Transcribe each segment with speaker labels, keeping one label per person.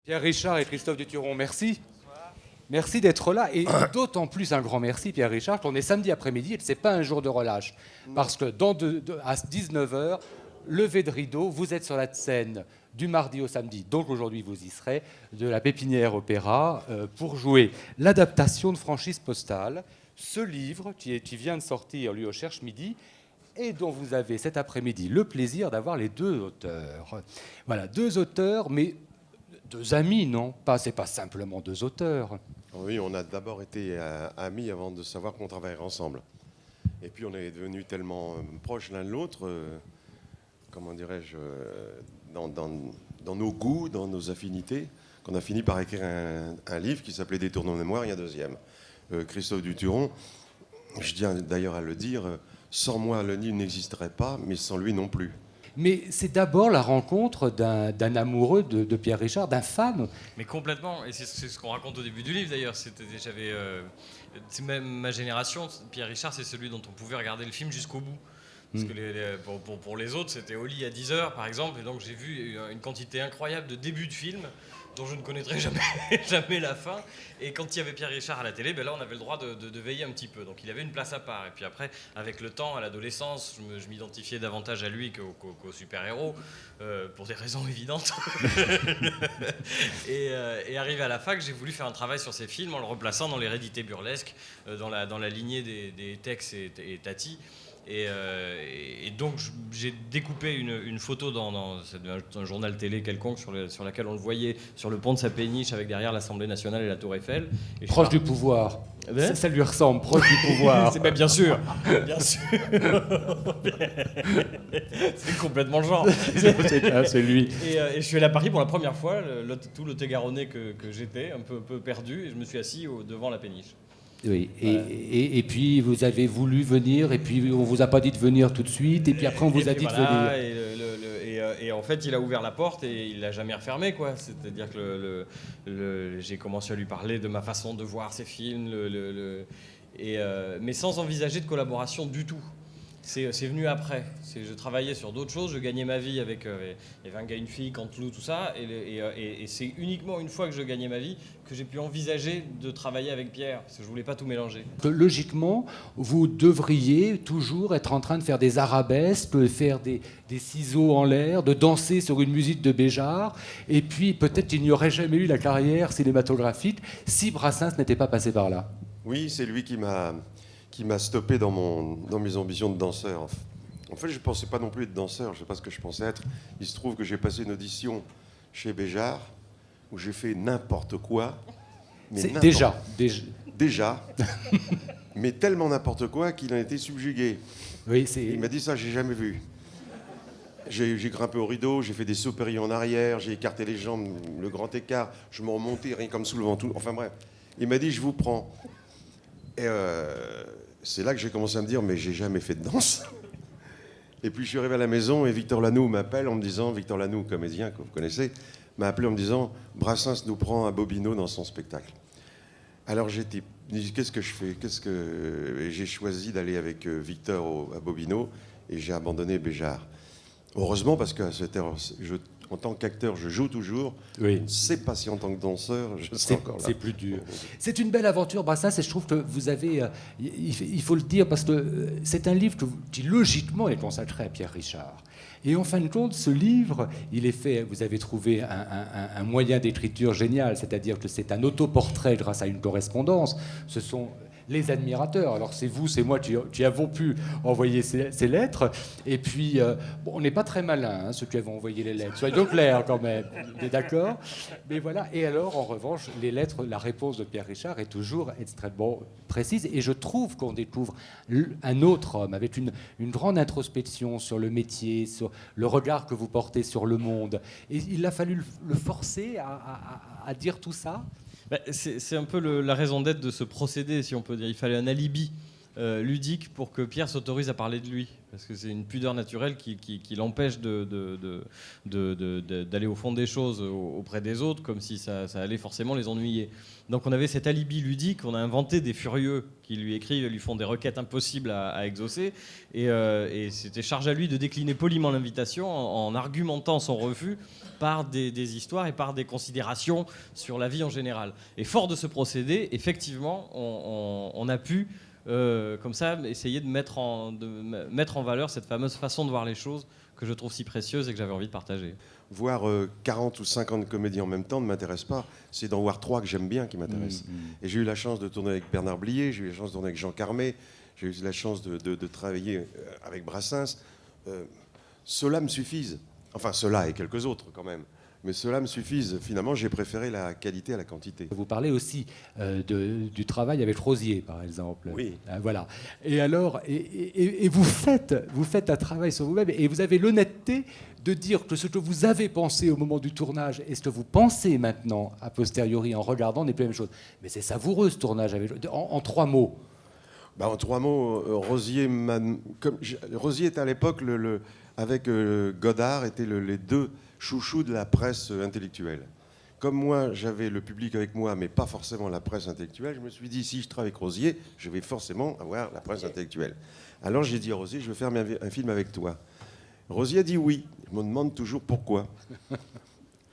Speaker 1: Pierre Richard et Christophe Duturon, merci. Merci d'être là. Et d'autant plus un grand merci, Pierre Richard, qu'on est samedi après-midi et ce n'est pas un jour de relâche. Parce que à 19h, lever de rideau, vous êtes sur la scène du mardi au samedi, donc aujourd'hui vous y serez, de la Pépinière Opéra, pour jouer l'adaptation de Franchise Postale, ce livre qui vient de sortir, lui, au Cherche Midi, et dont vous avez cet après-midi le plaisir d'avoir les deux auteurs. Voilà, deux auteurs, mais deux amis, non ? C'est pas simplement deux auteurs.
Speaker 2: Oui, on a d'abord été amis avant de savoir qu'on travaillerait ensemble. Et puis on est devenus tellement proches l'un de l'autre, comment dirais-je, dans nos goûts, dans nos affinités, qu'on a fini par écrire un livre qui s'appelait Détournement de mémoire, et un deuxième. Christophe Duturon, je tiens d'ailleurs à le dire, sans moi le livre n'existerait pas, mais sans lui non plus.
Speaker 1: Mais c'est d'abord la rencontre d'un amoureux de Pierre Richard, d'un fan.
Speaker 3: Mais complètement, et c'est ce qu'on raconte au début du livre d'ailleurs. C'est même ma génération, Pierre Richard, c'est celui dont on pouvait regarder le film jusqu'au bout. Parce que pour les autres, c'était au lit à 10h par exemple, et donc j'ai vu une quantité incroyable de débuts de films dont je ne connaîtrai jamais la fin. Et quand il y avait Pierre Richard à la télé, là on avait le droit de veiller un petit peu. Donc il avait une place à part. Et puis après, avec le temps, à l'adolescence, je m'identifiais davantage à lui qu'au super-héros, pour des raisons évidentes. et arrivé à la fac, j'ai voulu faire un travail sur ces films en le replaçant dans l'hérédité burlesque, dans la lignée des Tex et Tati. Et donc j'ai découpé une photo dans un journal télé quelconque sur laquelle on le voyait sur le pont de sa péniche avec derrière l'Assemblée nationale et la Tour Eiffel. Et
Speaker 1: proche du pouvoir. Ça lui ressemble, proche du pouvoir.
Speaker 3: C'est bien sûr. C'est complètement le genre.
Speaker 1: C'est lui.
Speaker 3: Et je suis allé à Paris pour la première fois, tout le Lot-et-Garonnais que j'étais, un peu perdu, et je me suis assis devant la péniche.
Speaker 1: Oui, et puis vous avez voulu venir, et puis on vous a pas dit de venir tout de suite, et puis après on vous a dit de venir.
Speaker 3: Et en fait, il a ouvert la porte et il l'a jamais refermée, quoi. C'est-à-dire que j'ai commencé à lui parler de ma façon de voir ses films, mais sans envisager de collaboration du tout. C'est venu après. Je travaillais sur d'autres choses, je gagnais ma vie avec il y avait un gars, une fille, Canteloup, tout ça. Et c'est uniquement une fois que je gagnais ma vie que j'ai pu envisager de travailler avec Pierre, parce que je voulais pas tout mélanger.
Speaker 1: Logiquement, vous devriez toujours être en train de faire des arabesques, de faire des ciseaux en l'air, de danser sur une musique de Béjart. Et puis peut-être qu'il n'y aurait jamais eu la carrière cinématographique si Brassens n'était pas passé par là.
Speaker 2: Oui, c'est lui qui m'a stoppé dans mes ambitions de danseur. En fait, je ne pensais pas non plus être danseur, je ne sais pas ce que je pensais être. Il se trouve que j'ai passé une audition chez Béjart, où j'ai fait n'importe quoi. Déjà, mais tellement n'importe quoi qu'il en était subjugué.
Speaker 1: Oui,
Speaker 2: il m'a dit ça, j'ai jamais vu. J'ai grimpé au rideau, j'ai fait des sauts périlleux en arrière, j'ai écarté les jambes, le grand écart, je me remontais, rien comme soulevant tout. Enfin bref, il m'a dit, je vous prends. Et c'est là que j'ai commencé à me dire, mais j'ai jamais fait de danse. Et puis je suis arrivé à la maison et Victor Lanoux m'appelle en me disant, Victor Lanoux, comédien que vous connaissez, m'a appelé en me disant, Brassens nous prend à Bobino dans son spectacle. Alors j'étais dit, qu'est-ce que je fais ? Et j'ai choisi d'aller avec Victor à Bobino et j'ai abandonné Béjart. Heureusement, parce qu'à cette heure, en tant qu'acteur, je joue toujours.
Speaker 1: Oui.
Speaker 2: Je ne sais pas si en tant que danseur, je serai encore là.
Speaker 1: C'est plus dur. C'est une belle aventure, Brassens, et je trouve que vous avez... il faut le dire, parce que c'est un livre qui, logiquement, est consacré à Pierre Richard. Et en fin de compte, ce livre, il est fait... Vous avez trouvé un moyen d'écriture génial, c'est-à-dire que c'est un autoportrait grâce à une correspondance. Ce sont... les admirateurs. Alors c'est vous, c'est moi qui avons pu envoyer ces lettres. Et puis, on n'est pas très malins, ceux qui avons envoyé les lettres. Soyons clairs quand même, on est d'accord ? Mais voilà. Et alors, en revanche, les lettres, la réponse de Pierre Richard est toujours extrêmement précise. Et je trouve qu'on découvre un autre homme avec une grande introspection sur le métier, sur le regard que vous portez sur le monde. Et il a fallu le forcer à dire tout ça.
Speaker 3: C'est un peu la raison d'être de ce procédé, si on peut dire. Il fallait un alibi ludique pour que Pierre s'autorise à parler de lui. Parce que c'est une pudeur naturelle qui l'empêche d'aller au fond des choses auprès des autres, comme si ça allait forcément les ennuyer. Donc on avait cet alibi ludique, on a inventé des furieux qui lui écrivent et lui font des requêtes impossibles à exaucer. Et c'était charge à lui de décliner poliment l'invitation en argumentant son refus par des histoires et par des considérations sur la vie en général. Et fort de ce procédé, effectivement, on a pu... comme ça, essayer de mettre en valeur cette fameuse façon de voir les choses que je trouve si précieuse et que j'avais envie de partager.
Speaker 2: Voir 40 ou 50 comédies en même temps ne m'intéresse pas. C'est d'en voir 3 que j'aime bien qui m'intéressent. Et j'ai eu la chance de tourner avec Bernard Blier, j'ai eu la chance de tourner avec Jean Carmé, j'ai eu la chance de travailler avec Brassens. Ceux-là me suffisent. Enfin, ceux-là et quelques autres quand même. Mais ceux-là me suffisent. Finalement, j'ai préféré la qualité à la quantité.
Speaker 1: Vous parlez aussi du travail avec Rosier, par exemple.
Speaker 2: Oui.
Speaker 1: Voilà. Et alors, et vous faites un travail sur vous-même, et vous avez l'honnêteté de dire que ce que vous avez pensé au moment du tournage et ce que vous pensez maintenant, a posteriori, en regardant, n'est plus la même chose. Mais c'est savoureux, ce tournage, en 3 mots.
Speaker 2: En 3 mots, Rosier était à l'époque, avec Godard, étaient les 2 chouchous de la presse intellectuelle. Comme moi, j'avais le public avec moi, mais pas forcément la presse intellectuelle, je me suis dit, si je travaille avec Rosier, je vais forcément avoir la presse intellectuelle. Alors j'ai dit à Rosier, je veux faire un film avec toi. Rosier a dit oui. Je me demande toujours pourquoi.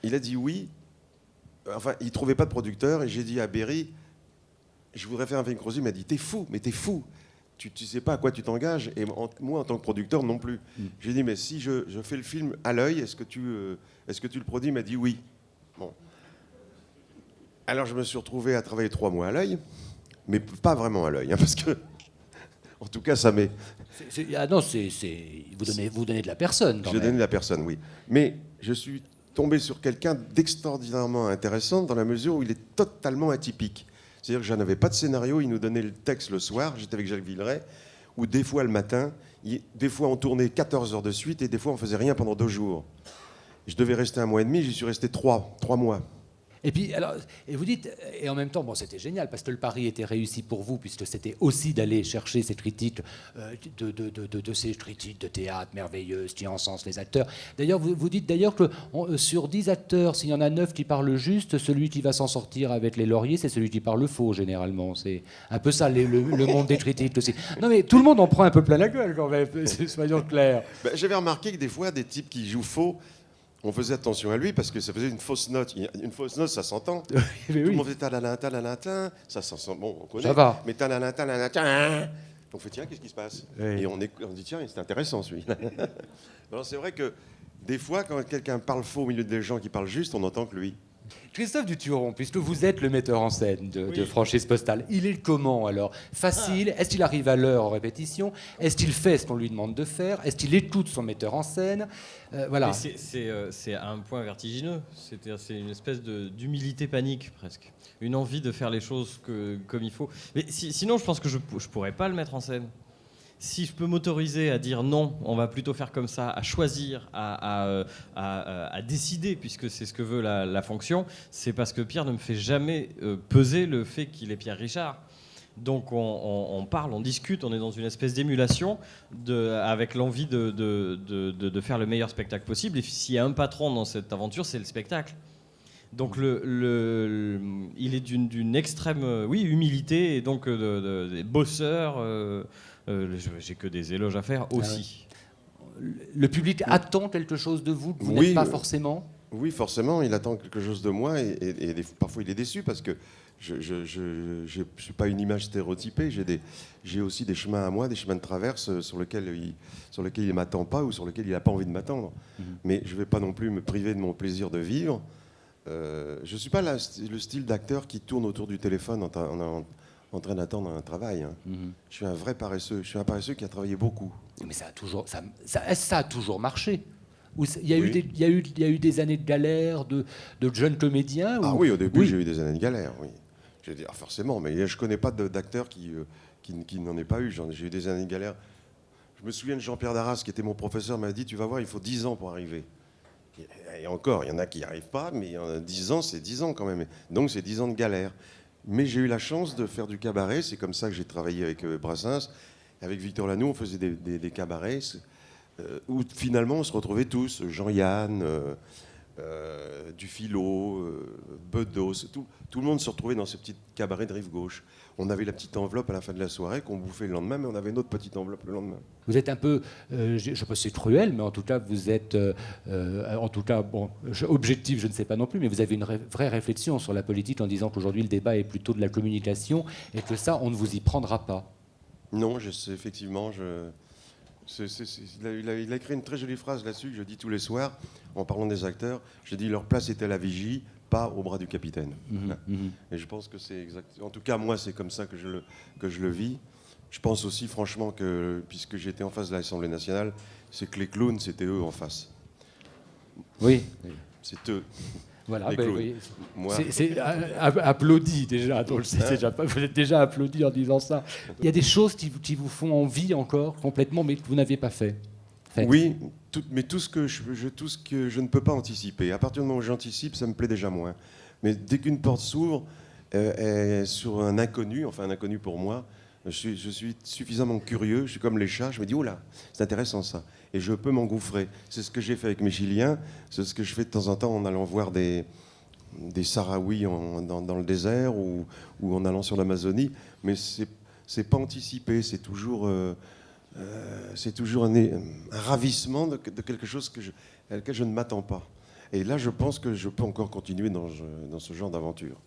Speaker 2: Il a dit oui. Enfin, il ne trouvait pas de producteur, et j'ai dit à Berry, je voudrais faire un film avec Rosier. Il m'a dit, t'es fou, mais t'es fou. Tu ne sais pas à quoi tu t'engages, et moi, en tant que producteur, non plus. J'ai dit, mais si je fais le film à l'œil, est-ce que tu le produis? Il m'a dit oui. Bon. Alors, je me suis retrouvé à travailler 3 mois à l'œil, mais pas vraiment à l'œil, hein, parce que, en tout cas, ça m'est...
Speaker 1: Vous donnez de la personne, quand même.
Speaker 2: J'ai donné de la personne, oui. Mais je suis tombé sur quelqu'un d'extraordinairement intéressant dans la mesure où il est totalement atypique. C'est-à-dire que je n'avais pas de scénario, il nous donnait le texte le soir, j'étais avec Jacques Villeray, ou des fois le matin, des fois on tournait 14 heures de suite et des fois on faisait rien pendant 2 jours. Je devais rester 1 mois et demi, j'y suis resté 3 mois.
Speaker 1: Et puis, alors, et vous dites, et en même temps, bon, c'était génial, parce que le pari était réussi pour vous, puisque c'était aussi d'aller chercher ces critiques, de ces critiques de théâtre merveilleuses qui encensent les acteurs. D'ailleurs, vous dites d'ailleurs que sur 10 acteurs, s'il y en a 9 qui parlent juste, celui qui va s'en sortir avec les lauriers, c'est celui qui parle faux, généralement. C'est un peu ça, le monde des critiques aussi. Non, mais tout le monde en prend un peu plein la gueule, quand même, soyons clairs.
Speaker 2: J'avais remarqué que des fois, des types qui jouent faux, on faisait attention à lui parce que ça faisait une fausse note. Une fausse note, ça s'entend. Tout le monde faisait talalatin, ça s'en bon, on connaît.
Speaker 1: Ça va.
Speaker 2: Mais talalatin, on fait tiens, qu'est-ce qui se passe?
Speaker 1: Oui.
Speaker 2: Et on dit tiens, c'est intéressant celui-là. Alors c'est vrai que des fois, quand quelqu'un parle faux au milieu des gens qui parlent juste, on n'entend que lui.
Speaker 1: Christophe Duturon, puisque vous êtes le metteur en scène de Franchise Postale, il est comment alors? Facile? Est-ce qu'il arrive à l'heure en répétition? Est-ce qu'il fait ce qu'on lui demande de faire? Est-ce qu'il écoute son metteur en scène? Voilà.
Speaker 3: C'est à un point vertigineux. C'est une espèce d'humilité panique presque. Une envie de faire les choses comme il faut. Mais sinon, je pense que je pourrais pas le mettre en scène. Si je peux m'autoriser à dire non, on va plutôt faire comme ça, à choisir, à décider, puisque c'est ce que veut la fonction, c'est parce que Pierre ne me fait jamais peser le fait qu'il est Pierre Richard. Donc on parle, on discute, on est dans une espèce d'émulation avec l'envie de faire le meilleur spectacle possible. Et s'il y a un patron dans cette aventure, c'est le spectacle. Donc il est d'une extrême humilité et donc bosseur. J'ai que des éloges à faire aussi.
Speaker 1: Le public attend quelque chose de vous que vous
Speaker 2: Oui,
Speaker 1: n'êtes pas forcément?
Speaker 2: Oui, forcément, il attend quelque chose de moi et parfois il est déçu parce que je ne suis pas une image stéréotypée. J'ai aussi des chemins à moi, des chemins de traverse sur lesquels il ne m'attend pas ou sur lesquels il n'a pas envie de m'attendre. Mais je ne vais pas non plus me priver de mon plaisir de vivre. Je ne suis pas le style d'acteur qui tourne autour du téléphone en train d'attendre un travail. Hein. Je suis un vrai paresseux. Je suis un paresseux qui a travaillé beaucoup.
Speaker 1: Mais ça a toujours marché. Il y a eu des années de galère, de jeunes comédiens.
Speaker 2: Ah oui, au début, j'ai eu des années de galère, oui. Je veux dire, forcément, mais je ne connais pas d'acteur qui n'en ait pas eu. J'ai eu des années de galère. Je me souviens de Jean-Pierre Darras, qui était mon professeur, m'a dit, tu vas voir, il faut 10 ans pour arriver. Et encore, il y en a qui n'y arrivent pas, mais 10 ans, c'est 10 ans quand même. Donc c'est 10 ans de galère. Mais j'ai eu la chance de faire du cabaret. C'est comme ça que j'ai travaillé avec Brassens. Avec Victor Lanoux, on faisait des cabarets où finalement on se retrouvait tous. Jean-Yann, Dufilo, Bedos, tout le monde se retrouvait dans ces petits cabarets de rive gauche. On avait la petite enveloppe à la fin de la soirée qu'on bouffait le lendemain, mais on avait une autre petite enveloppe le lendemain.
Speaker 1: Vous êtes un peu, je ne sais pas si c'est cruel, mais en tout cas, vous êtes, en tout cas, bon, objectif, je ne sais pas non plus, mais vous avez une vraie réflexion sur la politique en disant qu'aujourd'hui le débat est plutôt de la communication et que ça, on ne vous y prendra pas.
Speaker 2: Non, je sais, effectivement, il a écrit une très jolie phrase là-dessus que je dis tous les soirs en parlant des acteurs. Je dis leur place était à la vigie, pas au bras du capitaine. Et je pense que c'est exact. En tout cas, moi, c'est comme ça que je le vis. Je pense aussi, franchement, que puisque j'étais en face de l'Assemblée nationale, c'est que les clowns, c'était eux en face.
Speaker 1: Oui.
Speaker 2: C'est eux.
Speaker 1: Voilà,
Speaker 2: les
Speaker 1: ben,
Speaker 2: clowns.
Speaker 1: oui.
Speaker 2: Moi,
Speaker 1: C'est applaudi déjà, donc vous êtes déjà applaudi en disant ça. Il y a des choses qui vous font envie encore complètement, mais que vous n'aviez pas fait.
Speaker 2: Oui, mais tout ce que je ne peux pas anticiper. À partir du moment où j'anticipe, ça me plaît déjà moins. Mais dès qu'une porte s'ouvre sur un inconnu, enfin un inconnu pour moi, je suis suffisamment curieux, je suis comme les chats, je me dis, oh là, c'est intéressant ça. Et je peux m'engouffrer. C'est ce que j'ai fait avec mes Chiliens, c'est ce que je fais de temps en temps en allant voir des Sahraouis dans le désert ou en allant sur l'Amazonie. Mais c'est pas anticipé, c'est toujours un ravissement de quelque chose à laquelle je ne m'attends pas. Et là, je pense que je peux encore continuer dans ce genre d'aventure.